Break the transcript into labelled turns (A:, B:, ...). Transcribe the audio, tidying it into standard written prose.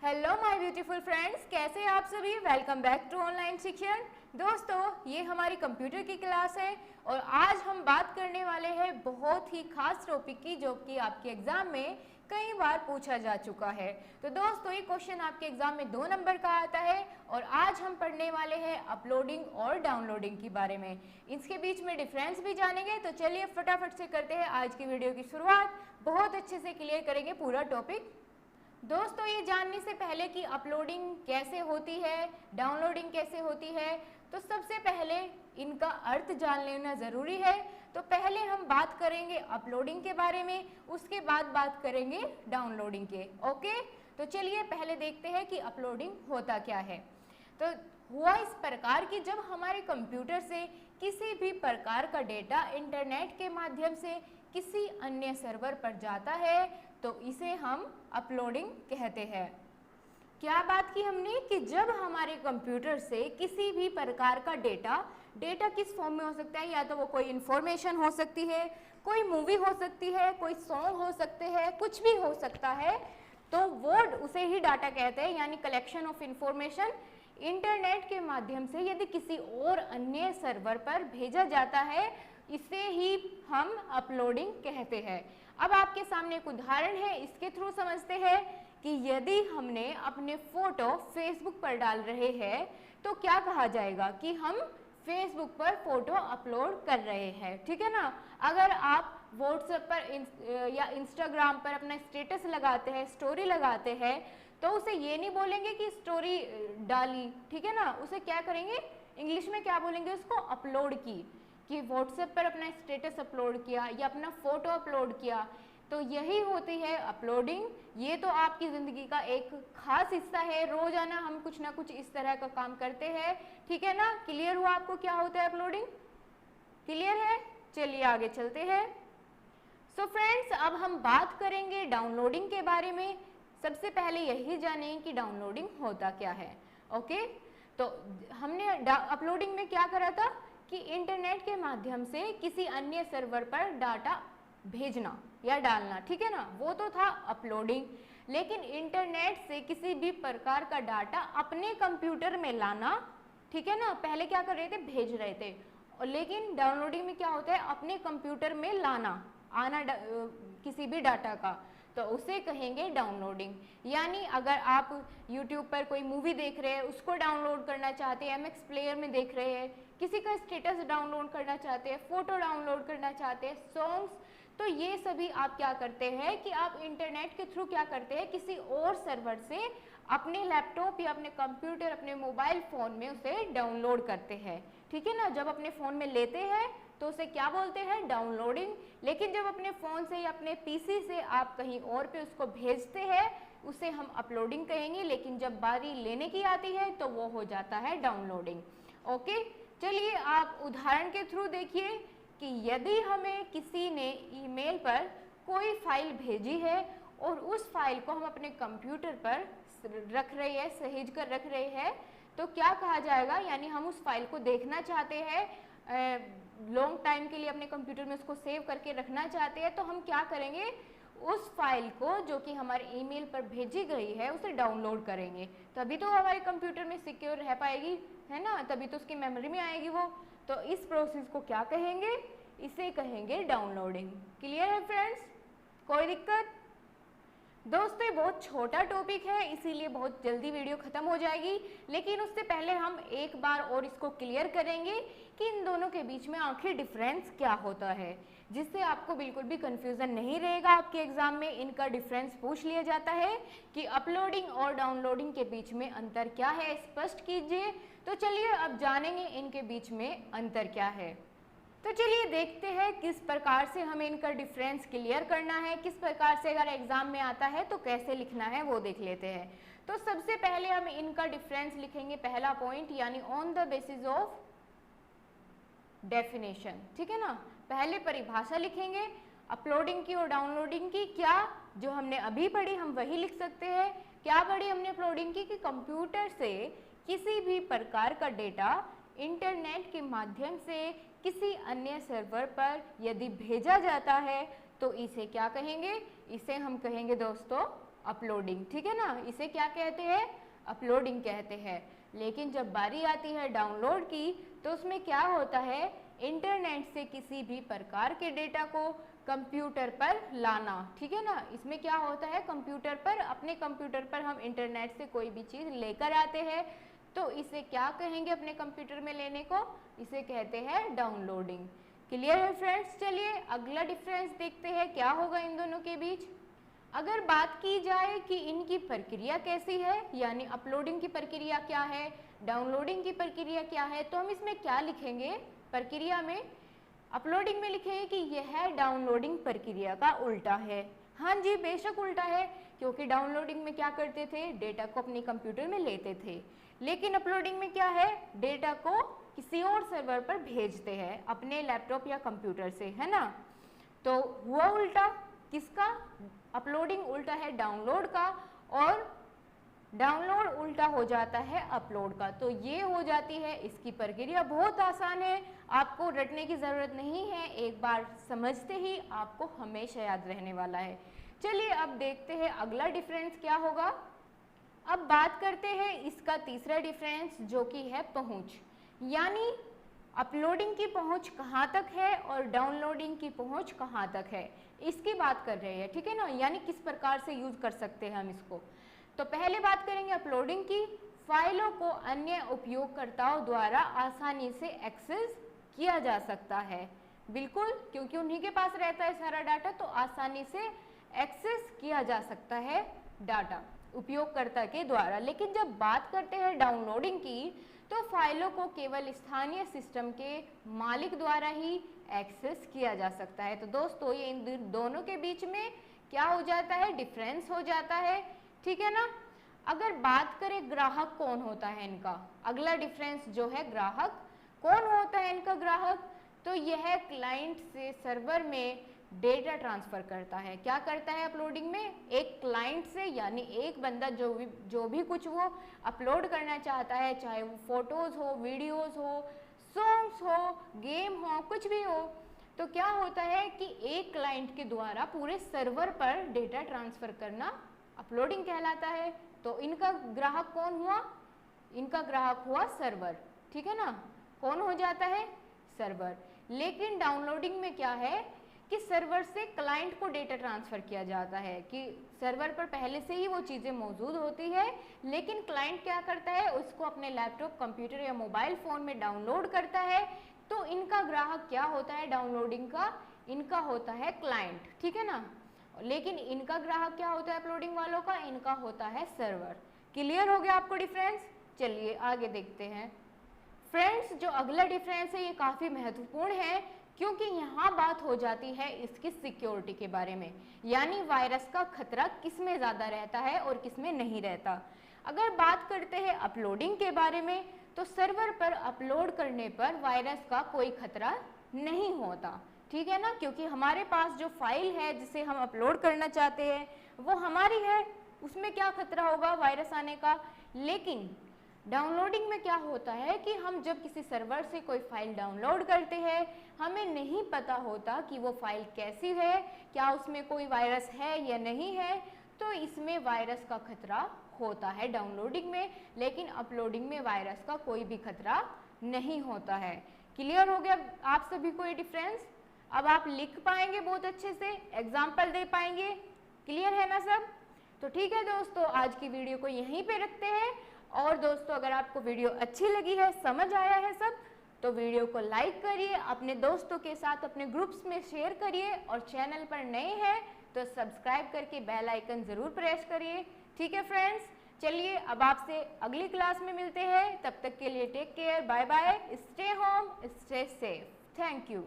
A: Hello my beautiful friends, कैसे हैं आप सभी। वेलकम बैक टू ऑनलाइन शिक्षण। दोस्तों, ये हमारी कंप्यूटर की क्लास है और आज हम बात करने वाले हैं बहुत ही खास टॉपिक की, जो कि आपके एग्जाम में कई बार पूछा जा चुका है। तो दोस्तों, ये क्वेश्चन आपके एग्जाम में 2 नंबर का आता है और आज हम पढ़ने वाले हैं अपलोडिंग और डाउनलोडिंग के बारे में। इसके बीच में डिफरेंस भी जानेंगे। तो चलिए फटाफट से करते हैं आज की वीडियो की शुरुआत। बहुत अच्छे से क्लियर करेंगे पूरा टॉपिक। दोस्तों, ये जानने से पहले कि अपलोडिंग कैसे होती है, डाउनलोडिंग कैसे होती है, तो सबसे पहले इनका अर्थ जान लेना ज़रूरी है। तो पहले हम बात करेंगे अपलोडिंग के बारे में, उसके बाद बात करेंगे डाउनलोडिंग के। ओके, तो चलिए पहले देखते हैं कि अपलोडिंग होता क्या है। तो हुआ इस प्रकार कि जब हमारे कंप्यूटर से किसी भी प्रकार का डेटा इंटरनेट के माध्यम से किसी अन्य सर्वर पर जाता है तो इसे हम अपलोडिंग कहते हैं। क्या बात की हमने कि जब हमारे कंप्यूटर से किसी भी प्रकार का डेटा किस फॉर्म में हो सकता है, या तो वो कोई इंफॉर्मेशन हो सकती है, कोई मूवी हो सकती है, कोई सॉन्ग हो सकते हैं, कुछ भी हो सकता है, तो वो उसे ही डाटा कहते हैं, यानी कलेक्शन ऑफ इंफॉर्मेशन इंटरनेट के माध्यम से यदि किसी और अन्य सर्वर पर भेजा जाता है, इसे ही हम अपलोडिंग कहते हैं। अब आपके सामने एक उदाहरण है, इसके थ्रू समझते हैं कि यदि हमने अपने फोटो फेसबुक पर डाल रहे हैं तो क्या कहा जाएगा कि हम फेसबुक पर फोटो अपलोड कर रहे हैं। ठीक है ना। अगर आप व्हाट्सएप पर या इंस्टाग्राम पर अपना स्टेटस लगाते हैं, स्टोरी लगाते हैं, तो उसे ये नहीं बोलेंगे कि स्टोरी डाली, ठीक है ना, उसे क्या करेंगे, इंग्लिश में क्या बोलेंगे, उसको अपलोड की, कि व्हाट्सएप पर अपना स्टेटस अपलोड किया या अपना फोटो अपलोड किया। तो यही होती है अपलोडिंग। ये तो आपकी ज़िंदगी का एक खास हिस्सा है, रोजाना हम कुछ ना कुछ इस तरह का काम करते हैं। ठीक है ना। क्लियर हुआ आपको क्या होता है अपलोडिंग? क्लियर है। चलिए आगे चलते हैं। सो फ्रेंड्स, अब हम बात करेंगे डाउनलोडिंग के बारे में। सबसे पहले यही जानें कि डाउनलोडिंग होता क्या है। ओके, तो हमने अपलोडिंग में क्या करा था कि इंटरनेट के माध्यम से किसी अन्य सर्वर पर डाटा भेजना या डालना, ठीक है ना, वो तो था अपलोडिंग। लेकिन इंटरनेट से किसी भी प्रकार का डाटा अपने कंप्यूटर में लाना, ठीक है ना, पहले क्या कर रहे थे, भेज रहे थे, और लेकिन डाउनलोडिंग में क्या होता है, अपने कंप्यूटर में लाना, आना किसी भी डाटा का, तो उसे कहेंगे डाउनलोडिंग। यानी अगर आप YouTube पर कोई मूवी देख रहे हैं, उसको डाउनलोड करना चाहते हैं, MX प्लेयर में देख रहे हैं, किसी का स्टेटस डाउनलोड करना चाहते हैं, फोटो डाउनलोड करना चाहते हैं, सॉन्ग्स, तो ये सभी आप क्या करते हैं कि आप इंटरनेट के थ्रू क्या करते हैं, किसी और सर्वर से अपने लैपटॉप या अपने कंप्यूटर, अपने मोबाइल फ़ोन में उसे डाउनलोड करते हैं। ठीक है ना। जब अपने फ़ोन में लेते हैं तो उसे क्या बोलते हैं, डाउनलोडिंग। लेकिन जब अपने फ़ोन से या अपने पीसी से आप कहीं और पे उसको भेजते हैं, उसे हम अपलोडिंग कहेंगे। लेकिन जब बारी लेने की आती है तो वो हो जाता है डाउनलोडिंग। ओके, चलिए आप उदाहरण के थ्रू देखिए कि यदि हमें किसी ने ईमेल पर कोई फाइल भेजी है और उस फाइल को हम अपने कंप्यूटर पर रख रहे हैं, सहेज कर रख रहे हैं, तो क्या कहा जाएगा, यानी हम उस फाइल को देखना चाहते हैं, लॉन्ग टाइम के लिए अपने कंप्यूटर में उसको सेव करके रखना चाहते हैं, तो हम क्या करेंगे, उस फाइल को जो कि हमारे ईमेल पर भेजी गई है उसे डाउनलोड करेंगे, तभी तो हमारे कंप्यूटर में सिक्योर रह पाएगी, है ना, तभी तो उसकी मेमोरी में आएगी वो। तो इस प्रोसेस को क्या कहेंगे, इसे कहेंगे डाउनलोडिंग। क्लियर है फ्रेंड्स, कोई दिक्कत? दोस्तों, ये बहुत छोटा टॉपिक है, इसीलिए बहुत जल्दी वीडियो खत्म हो जाएगी। लेकिन उससे पहले हम एक बार और इसको क्लियर करेंगे कि इन दोनों के बीच में आखिर डिफरेंस क्या होता है, जिससे आपको बिल्कुल भी कंफ्यूजन नहीं रहेगा। आपके एग्जाम में इनका डिफरेंस पूछ लिया जाता है कि अपलोडिंग और डाउनलोडिंग के बीच में अंतर क्या है, स्पष्ट कीजिए। तो चलिए अब जानेंगे इनके बीच में अंतर क्या है। तो चलिए देखते हैं किस प्रकार से हमें इनका डिफरेंस क्लियर करना है, किस प्रकार से अगर एग्जाम में आता है तो कैसे लिखना है वो देख लेते हैं। तो सबसे पहले हम इनका डिफरेंस लिखेंगे, पहला पॉइंट, यानी on the basis of definition. ठीक है ना। पहले परिभाषा लिखेंगे अपलोडिंग की और डाउनलोडिंग की। क्या जो हमने अभी पढ़ी हम वही लिख सकते हैं। क्या पढ़ी हमने अपलोडिंग की कि कंप्यूटर से किसी भी प्रकार का डेटा इंटरनेट के माध्यम से किसी अन्य सर्वर पर यदि भेजा जाता है तो इसे क्या कहेंगे, इसे हम कहेंगे दोस्तों अपलोडिंग, ठीक है ना, इसे क्या कहते हैं, अपलोडिंग कहते हैं। लेकिन जब बारी आती है डाउनलोड की, तो उसमें क्या होता है, इंटरनेट से किसी भी प्रकार के डेटा को कंप्यूटर पर लाना, ठीक है ना। इसमें क्या होता है, कंप्यूटर पर, अपने कंप्यूटर पर हम इंटरनेट से कोई भी चीज़ लेकर आते हैं, तो इसे क्या कहेंगे, अपने कंप्यूटर में लेने को, इसे कहते हैं डाउनलोडिंग। क्लियर है फ्रेंड्स। चलिए अगला डिफरेंस देखते हैं क्या होगा इन दोनों के बीच। अगर बात की जाए कि इनकी प्रक्रिया कैसी है, यानी अपलोडिंग की प्रक्रिया क्या है, डाउनलोडिंग की प्रक्रिया क्या है, तो हम इसमें क्या लिखेंगे, प्रक्रिया में, अपलोडिंग में लिखेंगे कि यह डाउनलोडिंग प्रक्रिया का उल्टा है। हाँ जी, बेशक उल्टा है, क्योंकि डाउनलोडिंग में क्या करते थे, डेटा को अपने कंप्यूटर में लेते थे, लेकिन अपलोडिंग में क्या है, डेटा को किसी और सर्वर पर भेजते हैं, अपने लैपटॉप या कंप्यूटर से, है ना। तो हुआ उल्टा किसका, अपलोडिंग उल्टा है डाउनलोड का, और डाउनलोड उल्टा हो जाता है अपलोड का। तो ये हो जाती है इसकी प्रक्रिया। बहुत आसान है, आपको रटने की ज़रूरत नहीं है, एक बार समझते ही आपको हमेशा याद रहने वाला है। चलिए अब देखते हैं अगला डिफरेंस क्या होगा। अब बात करते हैं इसका तीसरा डिफरेंस, जो कि है पहुंच, यानी अपलोडिंग की पहुंच कहाँ तक है और डाउनलोडिंग की पहुंच कहाँ तक है, इसकी बात कर रहे हैं, ठीक है ना, यानी किस प्रकार से यूज कर सकते हैं हम इसको। तो पहले बात करेंगे अपलोडिंग की। फाइलों को अन्य उपयोगकर्ताओं द्वारा आसानी से एक्सेस किया जा सकता है, बिल्कुल, क्योंकि उन्हीं के पास रहता है सारा डाटा, तो आसानी से एक्सेस किया जा सकता है डाटा उपयोगकर्ता के द्वारा। लेकिन जब बात करते हैं डाउनलोडिंग की, तो फाइलों को केवल स्थानीय सिस्टम के मालिक द्वारा ही एक्सेस किया जा सकता है। तो दोस्तों ये इन दोनों के बीच में क्या हो जाता है, डिफरेंस हो जाता है, ठीक है ना। अगर बात करें ग्राहक कौन होता है इनका, अगला डिफरेंस जो है ग्राहक कौन होता है इनका, ग्राहक, तो यह क्लाइंट से सर्वर में डेटा ट्रांसफर करता है। क्या करता है अपलोडिंग में, एक क्लाइंट से, यानी एक बंदा जो भी कुछ वो अपलोड करना चाहता है, चाहे वो फोटोज हो, वीडियोस हो, सॉन्ग्स हो, गेम हो, कुछ भी हो, तो क्या होता है कि एक क्लाइंट के द्वारा पूरे सर्वर पर डेटा ट्रांसफर करना अपलोडिंग कहलाता है। तो इनका ग्राहक कौन हुआ, इनका ग्राहक हुआ सर्वर, ठीक है ना, कौन हो जाता है, सर्वर। लेकिन डाउनलोडिंग में क्या है कि सर्वर से क्लाइंट को डेटा ट्रांसफर किया जाता है, कि सर्वर पर पहले से ही वो चीज़ें मौजूद होती है, लेकिन क्लाइंट क्या करता है, उसको अपने लैपटॉप, कंप्यूटर या मोबाइल फ़ोन में डाउनलोड करता है। तो इनका ग्राहक क्या होता है डाउनलोडिंग का, इनका होता है क्लाइंट, ठीक है ना। लेकिन इनका ग्राहक क्या होता है अपलोडिंग वालों का, इनका होता है सर्वर। क्लियर हो गया आपको डिफरेंस। चलिए आगे देखते हैं फ्रेंड्स। जो अगला डिफरेंस है ये काफ़ी महत्वपूर्ण है, क्योंकि यहाँ बात हो जाती है इसकी सिक्योरिटी के बारे में, यानी वायरस का खतरा किस में ज़्यादा रहता है और किस में नहीं रहता। अगर बात करते हैं अपलोडिंग के बारे में, तो सर्वर पर अपलोड करने पर वायरस का कोई खतरा नहीं होता, ठीक है ना, क्योंकि हमारे पास जो फाइल है जिसे हम अपलोड करना चाहते हैं वो हमारी है, उसमें क्या खतरा होगा वायरस आने का। लेकिन डाउनलोडिंग में क्या होता है कि हम जब किसी सर्वर से कोई फाइल डाउनलोड करते हैं, हमें नहीं पता होता कि वो फाइल कैसी है, क्या उसमें कोई वायरस है या नहीं है, तो इसमें वायरस का खतरा होता है डाउनलोडिंग में। लेकिन अपलोडिंग में वायरस का कोई भी खतरा नहीं होता है। क्लियर हो गया आप सभी को ये डिफरेंस। अब आप लिख पाएंगे बहुत अच्छे से, एग्जाम्पल दे पाएंगे। क्लियर है ना सब। तो ठीक है दोस्तों, आज की वीडियो को यहीं पे रखते हैं। और दोस्तों अगर आपको वीडियो अच्छी लगी है, समझ आया है सब, तो वीडियो को लाइक करिए, अपने दोस्तों के साथ अपने ग्रुप्स में शेयर करिए, और चैनल पर नए हैं तो सब्सक्राइब करके बेल आइकन ज़रूर प्रेस करिए। ठीक है फ्रेंड्स, चलिए अब आपसे अगली क्लास में मिलते हैं। तब तक के लिए take care, bye bye, stay home, stay safe, thank you.